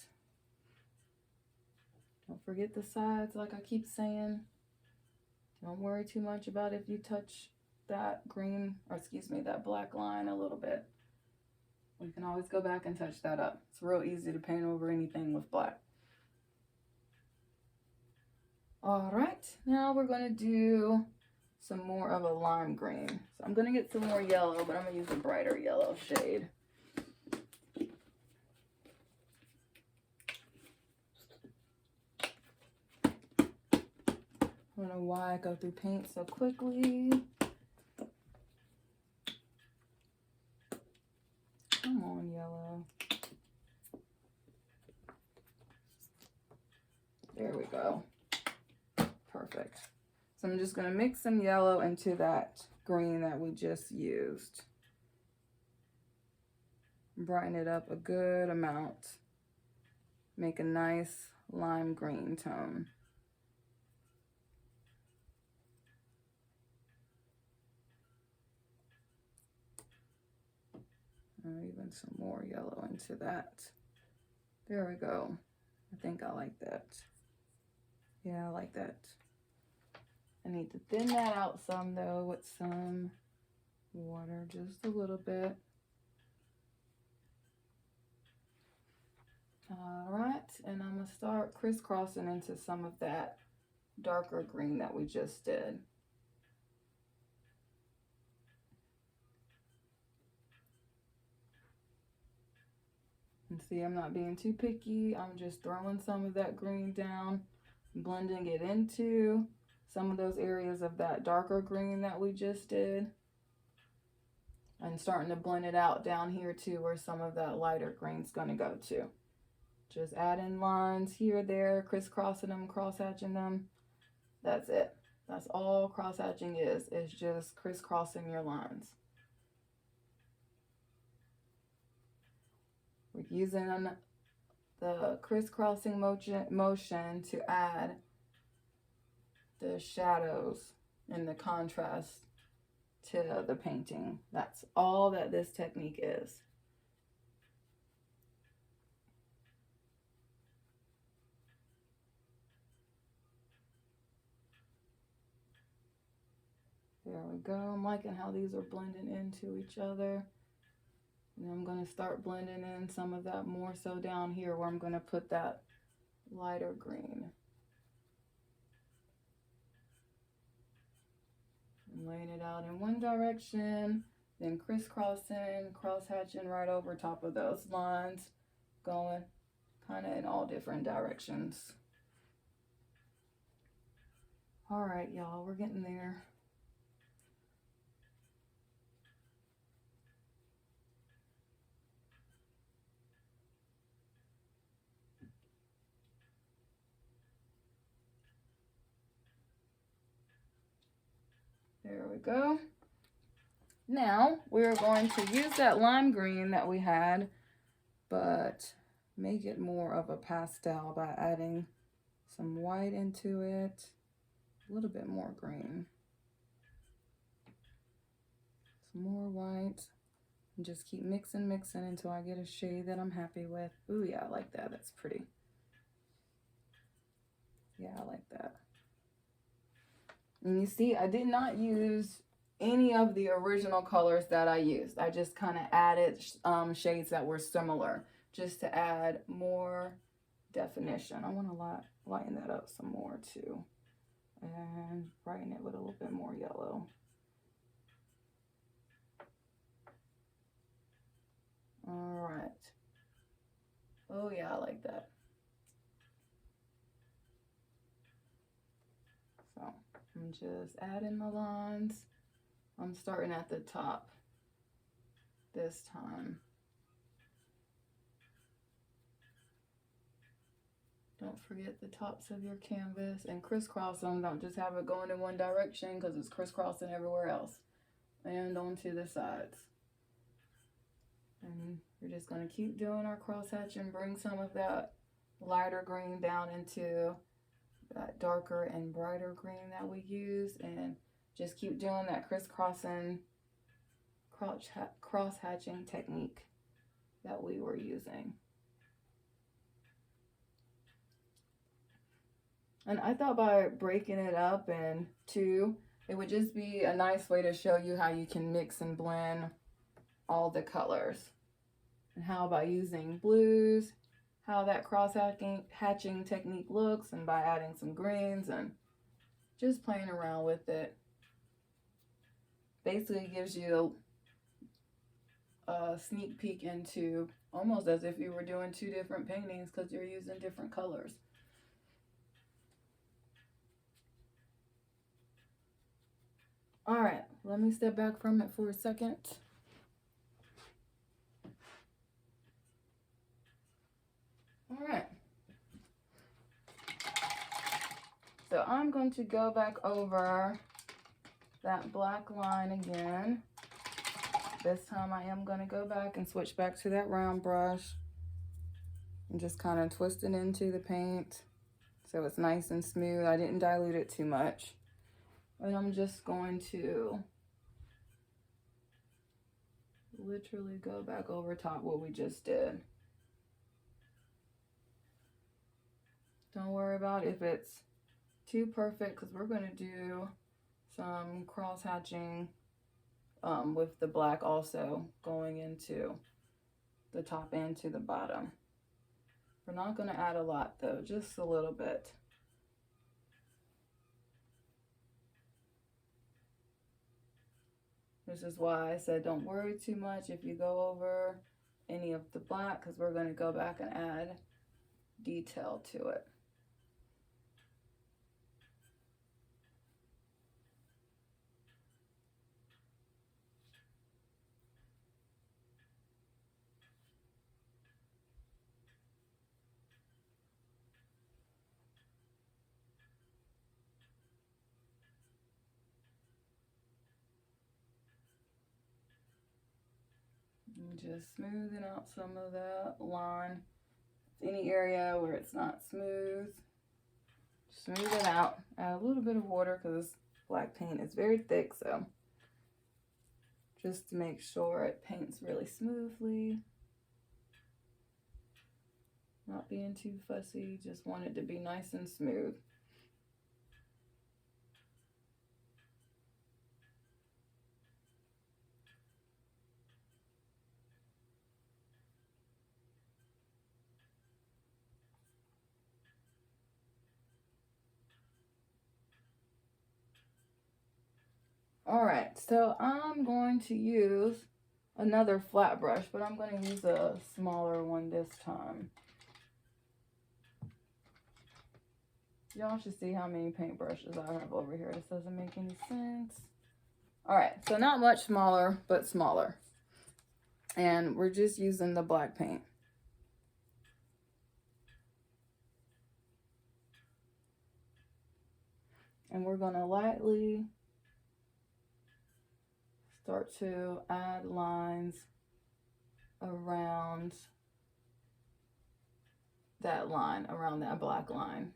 Don't forget the sides, like I keep saying. Don't worry too much about if you touch that green, or excuse me, that black line a little bit. We can always go back and touch that up. It's real easy to paint over anything with black. All right, now we're gonna do some more of a lime green. So I'm gonna get some more yellow, but I'm gonna use a brighter yellow shade. I don't know why I go through paint so quickly. Come on, yellow. There we go. Perfect. So I'm just going to mix some yellow into that green that we just used. Brighten it up a good amount. Make a nice lime green tone. Even some more yellow into that. There we go. I think I like that. Yeah, I like that. I need to thin that out some though with some water, just a little bit. All right, and I'm gonna start crisscrossing into some of that darker green that we just did. And see, I'm not being too picky. I'm just throwing some of that green down, blending it into some of those areas of that darker green that we just did. And starting to blend it out down here too, where some of that lighter green's gonna go to. Just adding lines here, there, crisscrossing them, cross-hatching them. That's it. That's all cross-hatching is just crisscrossing your lines. We're using the crisscrossing motion to add the shadows and the contrast to the painting. That's all that this technique is. There we go. I'm liking how these are blending into each other. And I'm going to start blending in some of that more so down here where I'm going to put that lighter green. I'm laying it out in one direction, then crisscrossing, cross-hatching right over top of those lines, going kind of in all different directions. All right, y'all, we're getting there. There we go. Now we're going to use that lime green that we had, but make it more of a pastel by adding some white into it, a little bit more green, some more white, and just keep mixing until I get a shade that I'm happy with. Ooh, yeah, I like that. That's pretty. Yeah, I like that. And you see, I did not use any of the original colors that I used. I just kind of added shades that were similar just to add more definition. I want to lighten that up some more too and brighten it with a little bit more yellow. All right. Oh yeah, I like that. So I'm just adding the lines. I'm starting at the top this time. Don't forget the tops of your canvas and crisscross them. Don't just have it going in one direction because it's crisscrossing everywhere else. And onto the sides. And we're just going to keep doing our cross hatch and bring some of that lighter green down into that darker and brighter green that we use, and just keep doing that crisscrossing, cross hatching technique that we were using. And I thought by breaking it up in two, it would just be a nice way to show you how you can mix and blend all the colors. And how by using blues, how that cross hatching technique looks, and by adding some greens and just playing around with it. Basically gives you a sneak peek into almost as if you were doing two different paintings because you're using different colors. All right, let me step back from it for a second. All right. So I'm going to go back over that black line again. This time I am going to go back and switch back to that round brush and just kind of twist it into the paint so it's nice and smooth. I didn't dilute it too much. And I'm just going to literally go back over top what we just did. Don't worry about if it's too perfect because we're going to do some cross hatching with the black also going into the top and to the bottom. We're not going to add a lot though, just a little bit. This is why I said don't worry too much if you go over any of the black because we're going to go back and add detail to it. And just smoothing out some of that line. Any area where it's not smooth, Smooth it out. Add a little bit of water because black paint is very thick, so just to make sure it paints really smoothly. Not being too fussy, just want it to be nice and smooth. All right, so I'm going to use another flat brush, but I'm going to use a smaller one this time. Y'all should see how many paintbrushes I have over here. This doesn't make any sense. All right, so not much smaller, but smaller. And we're just using the black paint. And we're going to lightly start to add lines around that line, around that black line.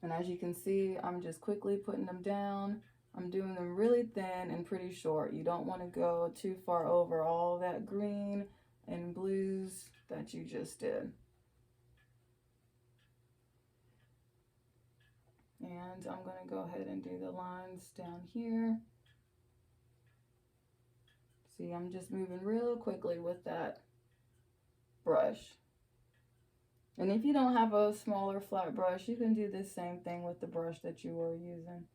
And as you can see, I'm just quickly putting them down. I'm doing them really thin and pretty short. You don't want to go too far over all that green and blues that you just did. And I'm going to go ahead and do the lines down here. See, I'm just moving real quickly with that brush. And if you don't have a smaller flat brush, you can do the same thing with the brush that you were using.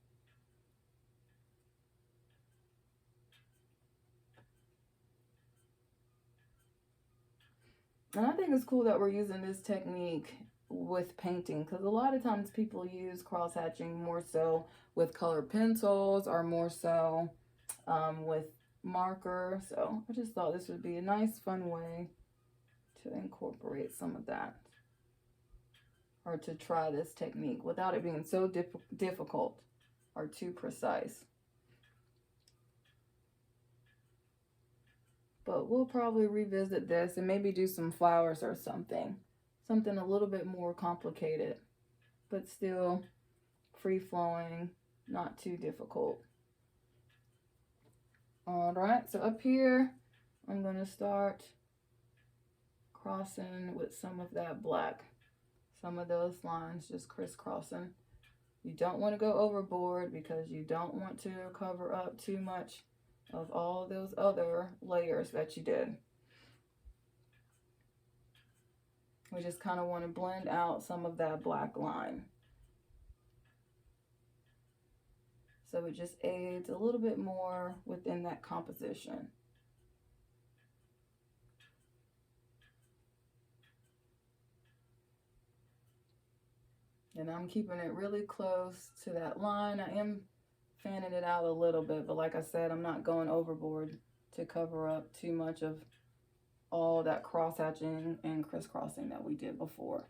And I think it's cool that we're using this technique with painting, because a lot of times people use cross-hatching more so with colored pencils or more so with marker. So I just thought this would be a nice fun way to incorporate some of that, or to try this technique without it being so difficult or too precise. But we'll probably revisit this and maybe do some flowers or something a little bit more complicated, but still free-flowing, not too difficult. All right, so up here I'm going to start crossing with some of that black, some of those lines, just crisscrossing. You don't want to go overboard because you don't want to cover up too much of all those other layers that you did. We just kind of want to blend out some of that black line. So it just aids a little bit more within that composition. And I'm keeping it really close to that line. I am fanning it out a little bit, but like I said, I'm not going overboard to cover up too much of all that cross-hatching and crisscrossing that we did before.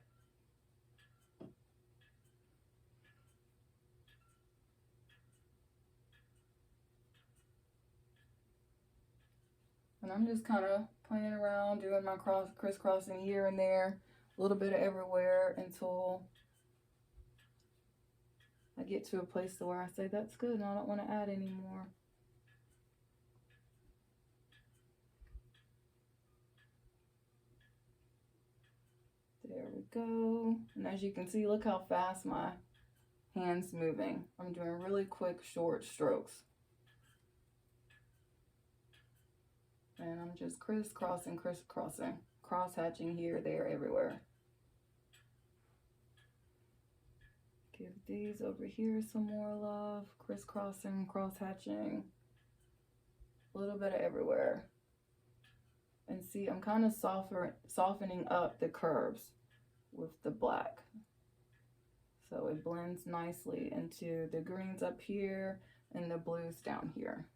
And I'm just kind of playing around, doing my crisscrossing here and there, a little bit of everywhere, until I get to a place where I say, that's good, and I don't want to add any more. There we go. And as you can see, look how fast my hand's moving. I'm doing really quick, short strokes. And I'm just crisscrossing, cross-hatching here, there, everywhere. Give these over here some more love, crisscrossing, cross-hatching, a little bit of everywhere. And see, I'm kind of softening up the curves with the black. So it blends nicely into the greens up here and the blues down here.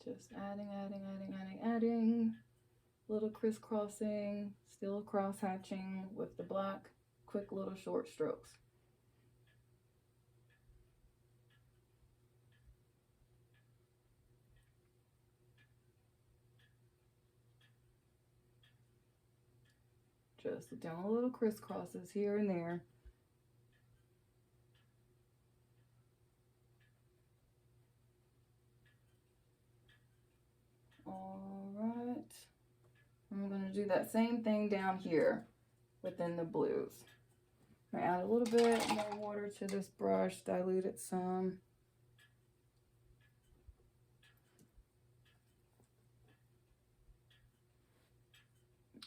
Just adding. Little crisscrossing, still cross-hatching with the black, quick little short strokes. Just doing little crisscrosses here and there. All right. I'm going to do that same thing down here within the blues. I add a little bit more water to this brush, dilute it some.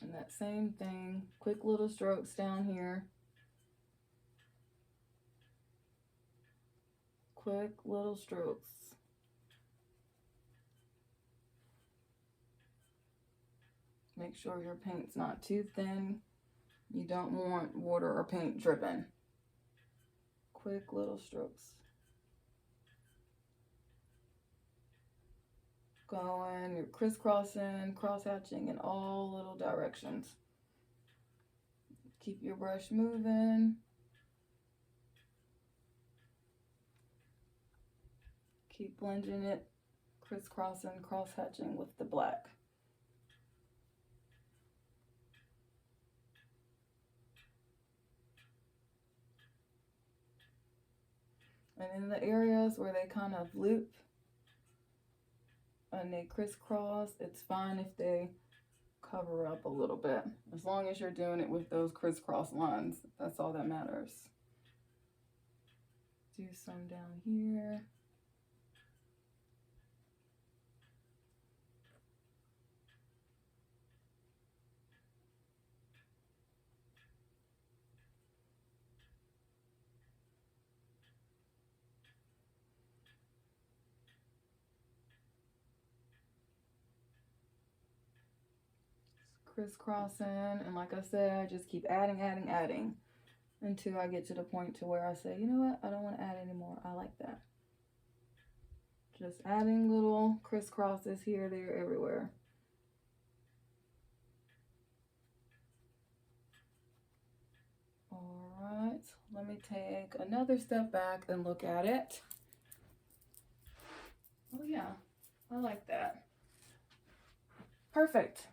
And that same thing, quick little strokes down here. Quick little strokes. Make sure your paint's not too thin. You don't want water or paint dripping. Quick little strokes. Going, you're crisscrossing, cross-hatching in all little directions. Keep your brush moving. Keep blending it, crisscrossing, cross-hatching with the black. And in the areas where they kind of loop and they crisscross, it's fine if they cover up a little bit. As long as you're doing it with those crisscross lines, that's all that matters. Do some down here. Crisscrossing, and like I said, I just keep adding until I get to the point to where I say, you know what, I don't want to add anymore. I like that. Just adding little crisscrosses here, there, everywhere. All right, let me take another step back and look at it. Oh yeah, I like that. Perfect.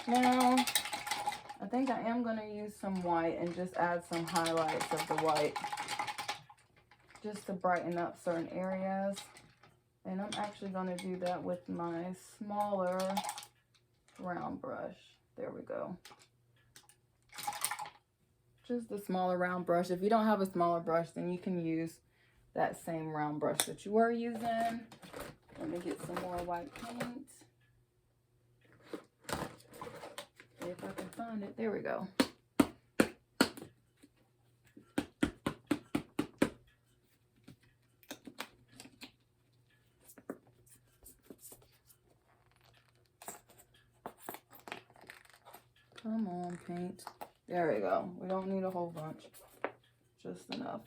Now, I think I am going to use some white and just add some highlights of the white just to brighten up certain areas. And I'm actually going to do that with my smaller round brush. There we go. Just a smaller round brush. If you don't have a smaller brush, then you can use that same round brush that you were using. Let me get some more white paint. If I can find it. There we go. Come on, paint. There we go. We don't need a whole bunch. Just enough.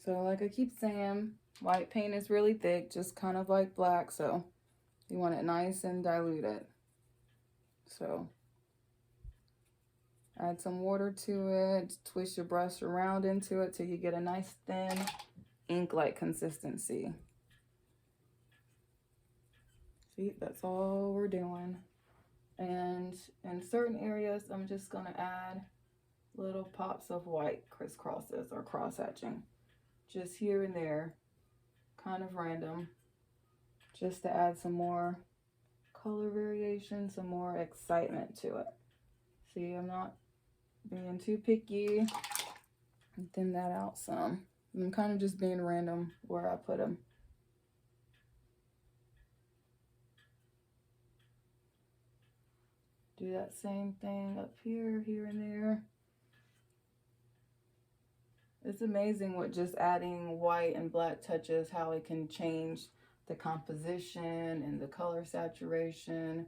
So like I keep saying, white paint is really thick, just kind of like black, so you want it nice and diluted. So add some water to it, twist your brush around into it till you get a nice thin ink-like consistency. See, that's all we're doing. And in certain areas, I'm just gonna add little pops of white crisscrosses or cross-hatching. Just here and there, kind of random, just to add some more color variation, some more excitement to it. See, I'm not being too picky. Thin that out some. I'm kind of just being random where I put them. Do that same thing up here, here and there. It's amazing what just adding white and black touches, how it can change the composition and the color saturation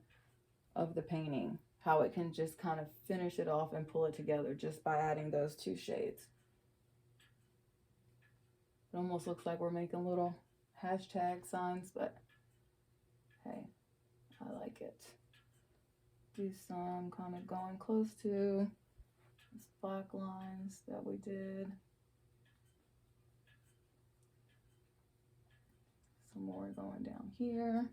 of the painting. How it can just kind of finish it off and pull it together just by adding those two shades. It almost looks like we're making little hashtag signs, but hey, I like it. Do some kind of going close to these black lines that we did. Some more going down here.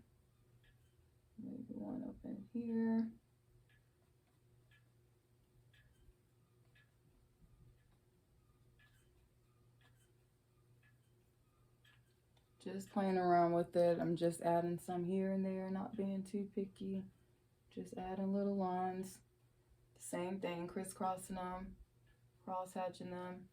Maybe one up in here. Just playing around with it. I'm just adding some here and there, not being too picky. Just adding little lines. Same thing, crisscrossing them, cross hatching them.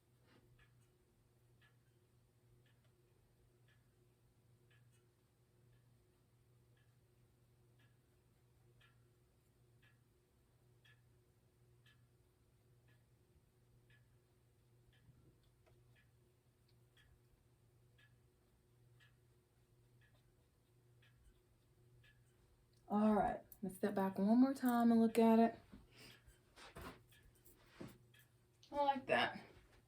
All right, let's step back one more time and look at it. I like that.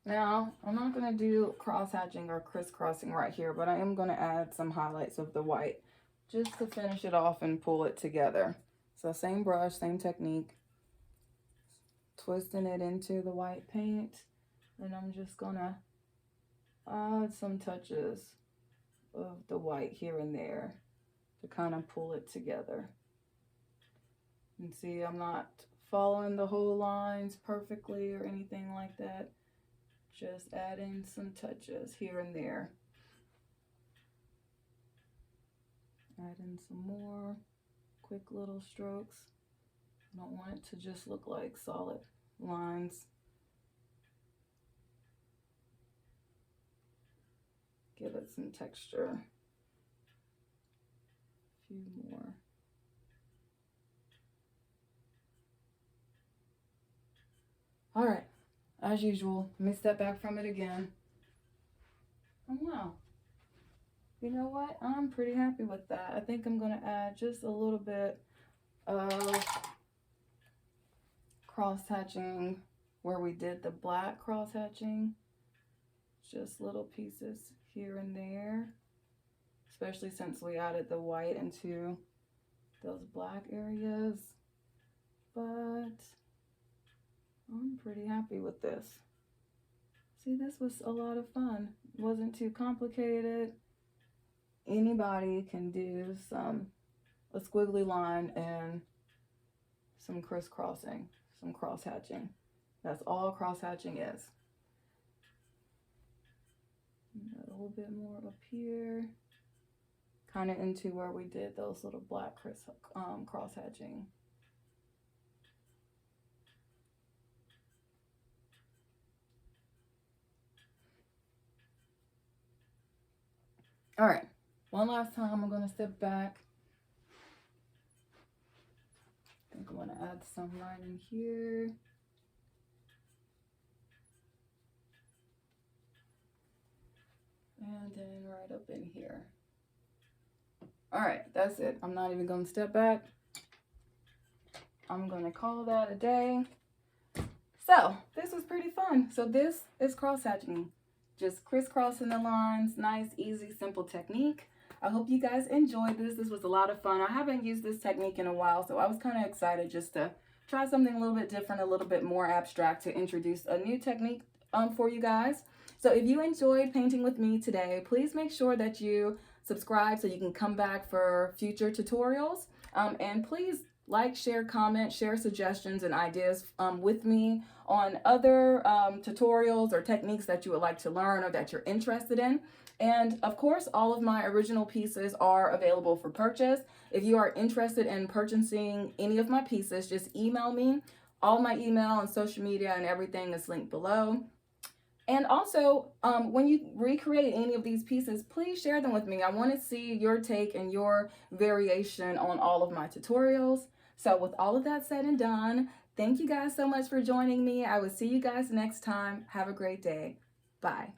Now, I'm not going to do cross hatching or crisscrossing right here, but I am going to add some highlights of the white just to finish it off and pull it together. So same brush, same technique, twisting it into the white paint, and I'm just going to add some touches of the white here and there to kind of pull it together. And see, I'm not following the whole lines perfectly or anything like that. Just adding some touches here and there. Adding some more quick little strokes. I don't want it to just look like solid lines. Give it some texture. A few more. All right, as usual, let me step back from it again. Oh wow. You know what? I'm pretty happy with that. I think I'm gonna add just a little bit of cross hatching where we did the black cross hatching. Just little pieces here and there, especially since we added the white into those black areas. But I'm pretty happy with this. See, this was a lot of fun. It wasn't too complicated. Anybody can do a squiggly line and some crisscrossing, some cross hatching. That's all cross hatching is. A little bit more up here, kind of into where we did those little black cross hatching. All right, one last time, I'm gonna step back. I think I'm gonna add some right in here. And then right up in here. All right, that's it. I'm not even gonna step back. I'm gonna call that a day. So this was pretty fun. So this is cross hatching. Just crisscrossing the lines, nice, easy, simple technique. I hope you guys enjoyed this. This was a lot of fun. I haven't used this technique in a while, so I was kind of excited just to try something a little bit different, a little bit more abstract, to introduce a new technique for you guys. So if you enjoyed painting with me today, please make sure that you subscribe so you can come back for future tutorials. And please like, share, comment, share suggestions and ideas with me on other tutorials or techniques that you would like to learn or that you're interested in. And of course, all of my original pieces are available for purchase. If you are interested in purchasing any of my pieces, just email me. All my email and social media and everything is linked below. And also, when you recreate any of these pieces, please share them with me. I want to see your take and your variation on all of my tutorials. So with all of that said and done, thank you guys so much for joining me. I will see you guys next time. Have a great day. Bye.